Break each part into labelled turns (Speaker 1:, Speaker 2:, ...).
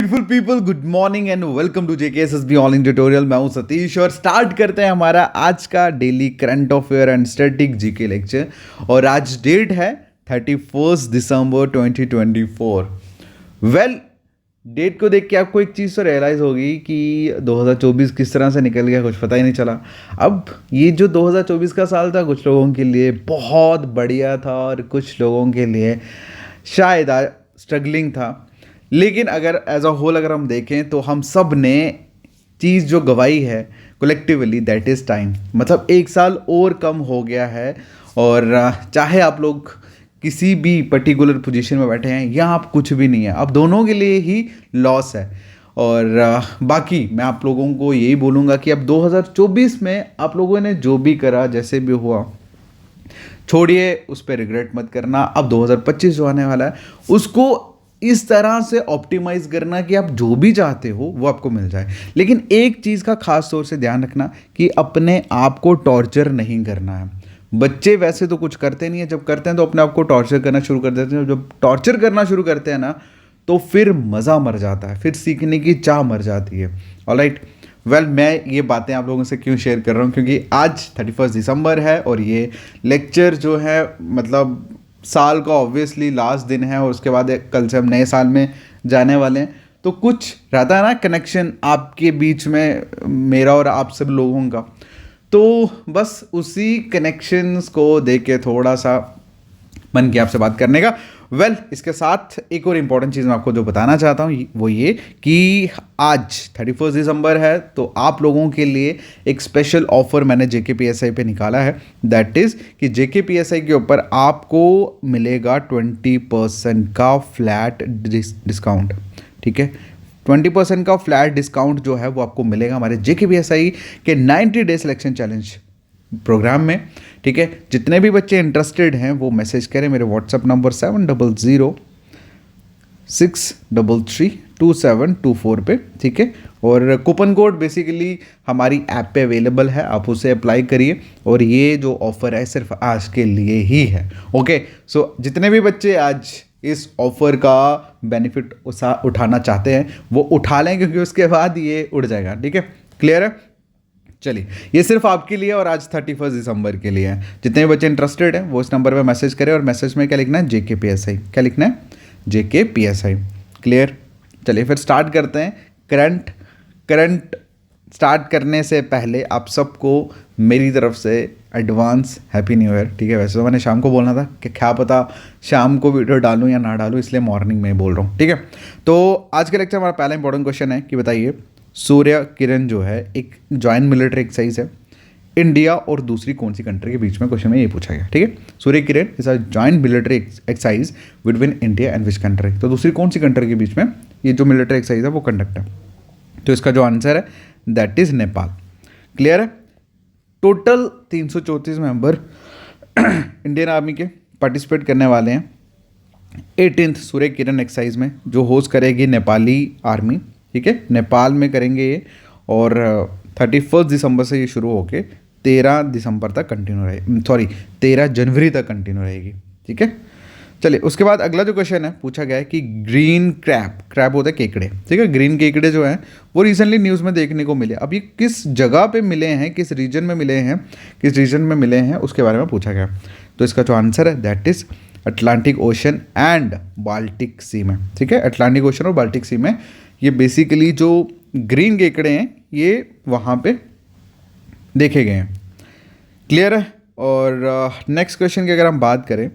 Speaker 1: Beautiful people, good morning and welcome to JKSSB online tutorial. मैं हूं सतीश और start करते हैं हमारा आज का daily current affair and static GK lecture. और आज डेट है 31 दिसंबर 2024। वेल, डेट को देख के आपको एक चीज़ तो रियलाइज़ होगी कि 2024 किस तरह से निकल गया, कुछ पता ही नहीं चला। अब ये जो 2024 का साल था, कुछ लोगों के लिए बहुत बढ़िया था और कुछ लोगों के लिए शायद स्ट्रगलिंग था। लेकिन अगर एज अ होल अगर हम देखें तो हम सब ने चीज़ जो गवाई है कलेक्टिवली, दैट इज़ टाइम। मतलब एक साल और कम हो गया है। और चाहे आप लोग किसी भी पर्टिकुलर पोजीशन में बैठे हैं या आप कुछ भी नहीं है, आप दोनों के लिए ही लॉस है। और बाकी मैं आप लोगों को यही बोलूँगा कि अब 2024 में आप लोगों ने जो भी करा, जैसे भी हुआ, छोड़िए, उस पर रिग्रेट मत करना। अब 2025 जो आने वाला है उसको इस तरह से ऑप्टिमाइज करना कि आप जो भी चाहते हो वो आपको मिल जाए। लेकिन एक चीज़ का खास तौर से ध्यान रखना कि अपने आप को टॉर्चर नहीं करना है। बच्चे वैसे तो कुछ करते नहीं है, जब करते हैं तो अपने आप को टॉर्चर करना शुरू कर देते हैं। जब टॉर्चर करना शुरू करते हैं ना, तो फिर मज़ा मर जाता है, फिर सीखने की चाह मर जाती है। ऑलराइट, वेल, मैं ये बातें आप लोगों से क्यों शेयर कर रहा हूँ, क्योंकि आज 31 दिसंबर है और ये लेक्चर जो है मतलब साल का ऑब्वियसली लास्ट दिन है और उसके बाद कल से हम नए साल में जाने वाले हैं। तो कुछ रहता है ना कनेक्शन आपके बीच में, मेरा और आप सब लोगों का। तो बस उसी कनेक्शंस को देख के थोड़ा सा मन किया आपसे बात करने का। वेल, इसके साथ एक और इम्पॉर्टेंट चीज़ मैं आपको जो बताना चाहता हूँ वो ये कि आज 31 दिसंबर है, तो आप लोगों के लिए एक स्पेशल ऑफर मैंने JKPSI पे निकाला है। दैट इज़ कि JKPSI के ऊपर आपको मिलेगा 20% का फ्लैट डिस्काउंट। ठीक है, 20% का फ्लैट डिस्काउंट जो है वो आपको मिलेगा हमारे JKPSI के 90 डे सिलेक्शन चैलेंज प्रोग्राम में। ठीक है, जितने भी बच्चे इंटरेस्टेड हैं वो मैसेज करें मेरे व्हाट्सएप नंबर 7006332724 पे। ठीक है, और कूपन कोड बेसिकली हमारी ऐप पे अवेलेबल है, आप उसे अप्लाई करिए। और ये जो ऑफ़र है सिर्फ आज के लिए ही है। ओके, सो जितने भी बच्चे आज इस ऑफ़र का बेनिफिट उठाना चाहते हैं वो उठा लें, क्योंकि उसके बाद ये उड़ जाएगा। ठीक है, क्लियर है? चलिए, ये सिर्फ आपके लिए और आज 31 दिसंबर के लिए है। जितने बच्चे इंटरेस्टेड हैं वो इस नंबर पे मैसेज करें और मैसेज में क्या लिखना है? JKPSI। क्या लिखना है? JKPSI। क्लियर? चलिए फिर स्टार्ट करते हैं। करंट स्टार्ट करने से पहले आप सबको मेरी तरफ से एडवांस हैप्पी न्यू ईयर। ठीक है, वैसे तो मैंने शाम को बोलना था कि क्या पता शाम को वीडियो डालूं या ना डालूं, इसलिए मॉर्निंग में बोल रहा हूँ। ठीक है, तो आज के लेक्चर हमारा पहला इंपॉर्टेंट क्वेश्चन है कि बताइए, सूर्य किरण जो है एक जॉइंट मिलिट्री एक्सरसाइज है, इंडिया और दूसरी कौन सी कंट्री के बीच में? क्वेश्चन में ये पूछा गया। ठीक है, Surya Kiran is a joint military exercise between India and which country? तो दूसरी कौन सी कंट्री के बीच में ये जो मिलिट्री एक्सरसाइज है वो कंडक्ट है? तो इसका जो आंसर है दैट इज नेपाल। क्लियर है? टोटल 334 मेंबर इंडियन आर्मी के पार्टिसिपेट करने वाले हैं 18th सूर्य किरण एक्सरसाइज में, जो होस्ट करेगी नेपाली आर्मी। ठीक है, नेपाल में करेंगे ये, और 31 दिसंबर से ये शुरू होके 13 दिसंबर तक कंटिन्यू रहेगी, 13 जनवरी तक कंटिन्यू रहेगी। ठीक है, चलिए उसके बाद अगला जो क्वेश्चन है पूछा गया है कि ग्रीन क्रैब होता है केकड़े। ठीक है, ग्रीन केकड़े जो हैं वो रिसेंटली न्यूज़ में देखने को मिले। अब ये किस जगह पे मिले हैं, किस रीजन में मिले हैं, उसके बारे में पूछा गया। तो इसका जो आंसर है that is Atlantic Ocean and Baltic Sea में। ठीक है, अटलांटिक ओशन और बाल्टिक सी में ये बेसिकली जो ग्रीन केकड़े हैं ये वहाँ पे देखे गए हैं। क्लियर है? और नेक्स्ट क्वेश्चन की अगर हम बात करें,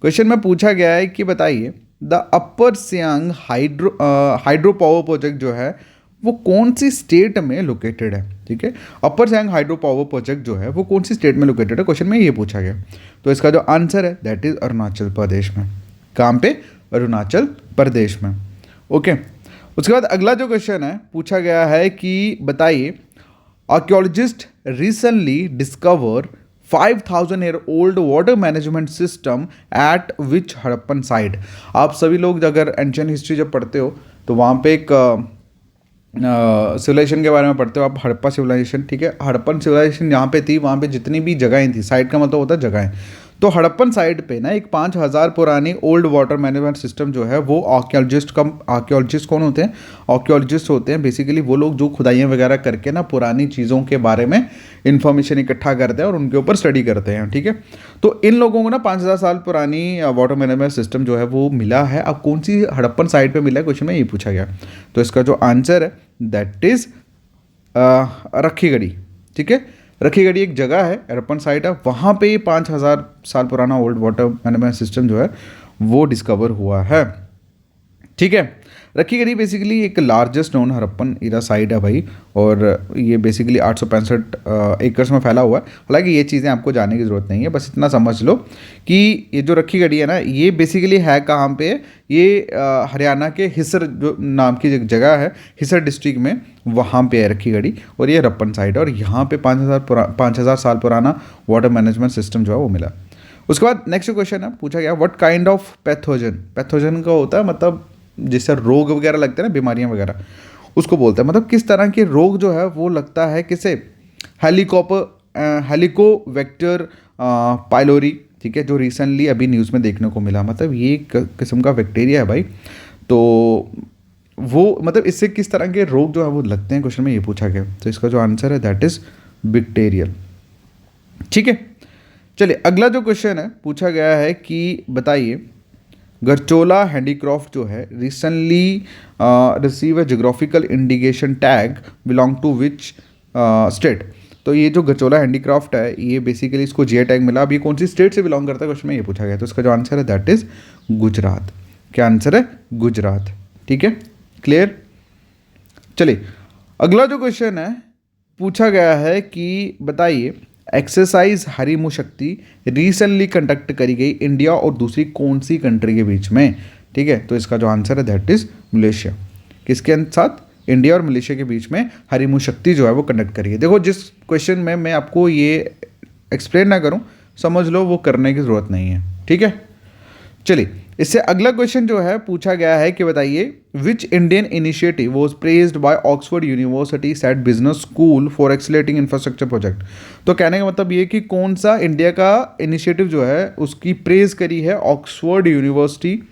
Speaker 1: क्वेश्चन में पूछा गया है कि बताइए the upper Siang hydro power project जो है वो कौन सी स्टेट में लोकेटेड है? ठीक है, अपर सियांग हाइड्रो पावर प्रोजेक्ट जो है वो कौन सी स्टेट में लोकेटेड है? क्वेश्चन में ये पूछा गया। तो इसका जो आंसर है दैट इज अरुणाचल प्रदेश में। कहाँ पे? अरुणाचल प्रदेश में। ओके, उसके बाद अगला जो क्वेश्चन है पूछा गया है कि बताइए, archaeologist recently discover 5000 year old water management system eight विच हड़प्पन साइट? आप सभी लोग अगर एंशियंट हिस्ट्री जब पढ़ते हो तो वहाँ पे एक सिविलाइजेशन के बारे में पढ़ते हो आप, हड़प्पा सिविलाइजेशन। ठीक है, हड़प्पन सिविलाइजेशन जहाँ पे थी वहाँ पे जितनी भी जगहें थी, साइट का मतलब होता है जगहें, तो हड़प्पन साइट पे ना एक 5000 पुरानी ओल्ड वाटर मैनेजमेंट सिस्टम जो है वो आर्कियोलॉजिस्ट कौन होते हैं? आर्कियोलॉजिस्ट होते हैं बेसिकली वो लोग जो खुदाइयाँ वगैरह करके ना पुरानी चीज़ों के बारे में इंफॉर्मेशन इकट्ठा करते हैं और उनके ऊपर स्टडी करते हैं, ठीक है। तो इन लोगों को ना 5000 साल पुरानी वाटर मैनेजमेंट सिस्टम जो है वो मिला है। अब कौन सी हड़प्पन साइट पर मिला है, क्वेश्चन में ये पूछा गया। तो इसका जो आंसर है दैट इज़ रखीगढ़ी, ठीक है। रखीगढ़ी एक जगह है, हड़प्पन साइट है, वहाँ पे 5000 साल पुराना ओल्ड वाटर मैनेजमेंट सिस्टम जो है वो डिस्कवर हुआ है, ठीक है। रखीगढ़ी बेसिकली एक लार्जेस्ट नोन हड़प्पन इरा साइट है भाई, और ये बेसिकली 865 एकर्स में फैला हुआ है। हालांकि ये चीज़ें आपको जानने की ज़रूरत नहीं है, बस इतना समझ लो कि ये जो रखीगढ़ी है ना ये बेसिकली है कहाँ पे? ये हरियाणा के हिसर जो नाम की जगह है, हिसर डिस्ट्रिक्ट में, वहाँ पे है रखीगढ़ी, और ये हड़प्पन साइट है, और यहाँ पे 5000 साल पुराना वाटर मैनेजमेंट सिस्टम जो है वो मिला। उसके बाद नेक्स्ट क्वेश्चन है, पूछा गया व्हाट काइंड ऑफ पैथोजन का होता है मतलब जिससे रोग वगैरह लगते हैं ना, बीमारियां वगैरह, उसको बोलते हैं। मतलब किस तरह के रोग जो है वो लगता है किसे? हेलिकोबैक्टर पाइलोरी, ठीक है, जो रिसेंटली अभी न्यूज़ में देखने को मिला। मतलब ये एक किस्म का बैक्टीरिया है भाई, तो वो मतलब इससे किस तरह के रोग जो है वो लगते हैं, क्वेश्चन में ये पूछा गया। तो इसका जो आंसर है दैट इज़ बैक्टीरियल, ठीक है। चलिए अगला जो क्वेश्चन है पूछा गया है कि बताइए गरचोला हैंडीक्राफ्ट जो है recently receive a geographical indication tag belong to which state. तो ये जो गरचोला हैंडीक्राफ्ट है ये बेसिकली इसको जीआई टैग मिला। अब ये कौन सी स्टेट से बिलोंग करता है, क्वेश्चन में ये पूछा गया। तो इसका जो आंसर है दैट इज़ गुजरात। क्या आंसर है? गुजरात, ठीक है, क्लियर। चलिए अगला जो क्वेश्चन है पूछा गया है कि बताइए एक्सरसाइज हरिमु शक्ति रिसेंटली कंडक्ट करी गई इंडिया और दूसरी कौन सी कंट्री के बीच में, ठीक है। तो इसका जो आंसर है दैट इज़ मलेशिया। किसके साथ? इंडिया और मलेशिया के बीच में हरिमु शक्ति जो है वो कंडक्ट करी है। देखो जिस क्वेश्चन में मैं आपको ये एक्सप्लेन ना करूं, समझ लो वो करने की ज़रूरत नहीं है, ठीक है। चलिए इससे अगला क्वेश्चन जो है पूछा गया है कि बताइए which Indian initiative was praised by Oxford University Said business school for accelerating infrastructure project. तो कहने का मतलब ये कि कौन सा इंडिया का इनिशिएटिव जो है उसकी प्रेज करी है Oxford University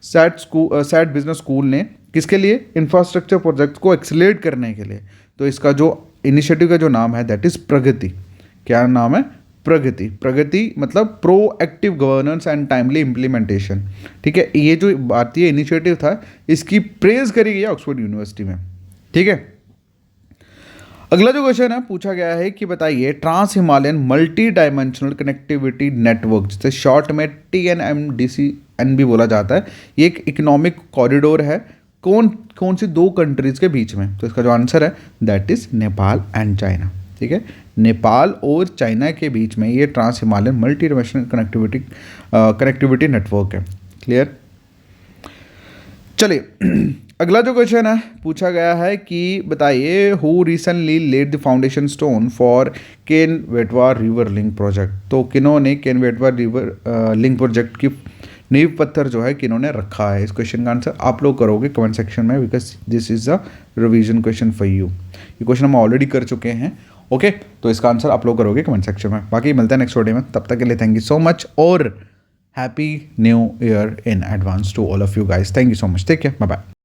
Speaker 1: Said business school ने, किसके लिए? इंफ्रास्ट्रक्चर प्रोजेक्ट को एक्सीलरेट करने के लिए। तो इसका जो इनिशिएटिव का जो नाम है दैट इज़ प्रगति। क्या नाम है? प्रगति। प्रगति मतलब proactive governance and timely implementation, ठीक है। ये जो भारतीय इनिशिएटिव था इसकी प्रेज करी गई ऑक्सफोर्ड यूनिवर्सिटी में, ठीक है। अगला जो क्वेश्चन है पूछा गया है कि बताइए trans Himalayan multi dimensional connectivity network, जिसे शॉर्ट में TNMDCN भी बोला जाता है, ये एक इकोनॉमिक कॉरिडोर है कौन सी दो कंट्रीज़ के बीच में। तो इसका जो आंसर है that is Nepal and China, ठीक है। नेपाल और चाइना के बीच में ये ट्रांस हिमालयन मल्टी डायमेंशनल कनेक्टिविटी नेटवर्क है, क्लियर। चलिए अगला जो क्वेश्चन है पूछा गया है कि बताइए who recently laid the foundation stone for Ken Betwa river link project. तो किन्होंने केन बेटवा रिवर लिंक प्रोजेक्ट की नींव पत्थर जो है किन्होंने रखा है। इस क्वेश्चन का आंसर आप लोग करोगे कमेंट सेक्शन में, because this is a revision question for you. ये क्वेश्चन हम ऑलरेडी कर चुके हैं, ओके। तो इसका आंसर आप लोग करोगे कमेंट सेक्शन में। बाकी मिलते हैं नेक्स्ट वीडियो में, तब तक के लिए थैंक यू सो मच और happy new year in advance to all of you guys. Thank you so much, take care, bye bye.